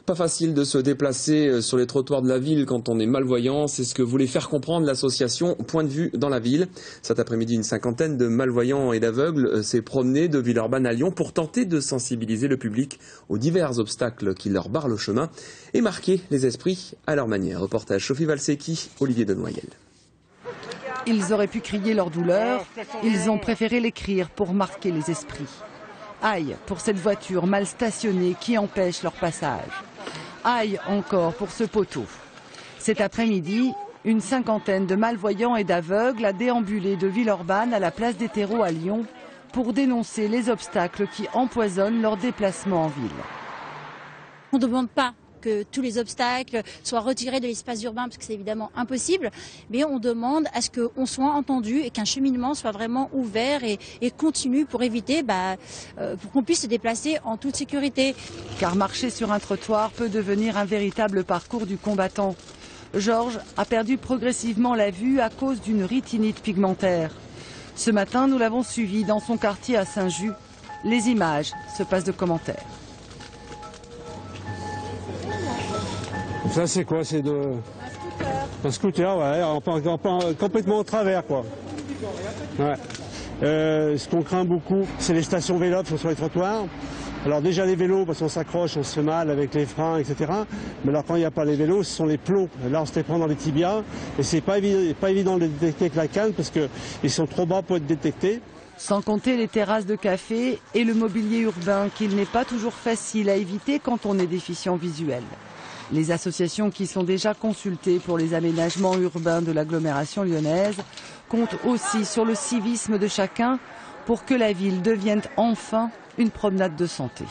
Pas facile de se déplacer sur les trottoirs de la ville quand on est malvoyant, c'est ce que voulait faire comprendre l'association Point de vue dans la ville. Cet après-midi, une cinquantaine de malvoyants et d'aveugles s'est promenée de Villeurbanne à Lyon pour tenter de sensibiliser le public aux divers obstacles qui leur barrent le chemin et marquer les esprits à leur manière. Reportage Sophie Valsecki, Olivier Denoyel. Ils auraient pu crier leur douleur, ils ont préféré l'écrire pour marquer les esprits. Aïe pour cette voiture mal stationnée qui empêche leur passage. Aïe encore pour ce poteau. Cet après-midi, une cinquantaine de malvoyants et d'aveugles a déambulé de Villeurbanne à la place des Terreaux à Lyon pour dénoncer les obstacles qui empoisonnent leur déplacement en ville. On ne demande pas que tous les obstacles soient retirés de l'espace urbain, parce que c'est évidemment impossible, mais on demande à ce qu'on soit entendu et qu'un cheminement soit vraiment ouvert et continu pour éviter, pour qu'on puisse se déplacer en toute sécurité. Car marcher sur un trottoir peut devenir un véritable parcours du combattant. Georges a perdu progressivement la vue à cause d'une rétinite pigmentaire. Ce matin, nous l'avons suivi dans son quartier à Saint-Just. Les images se passent de commentaires. Ça c'est quoi? C'est un scooter, ouais, complètement au travers quoi. Ouais. Ce qu'on craint beaucoup, c'est les stations vélos sur les trottoirs. Alors déjà les vélos, parce qu'on s'accroche, on se fait mal avec les freins, etc. Mais alors quand il n'y a pas les vélos, ce sont les plombs. Là on se les prend dans les tibias et c'est pas évident de les détecter avec la canne parce qu'ils sont trop bas pour être détectés. Sans compter les terrasses de café et le mobilier urbain qu'il n'est pas toujours facile à éviter quand on est déficient visuel. Les associations qui sont déjà consultées pour les aménagements urbains de l'agglomération lyonnaise comptent aussi sur le civisme de chacun pour que la ville devienne enfin une promenade de santé.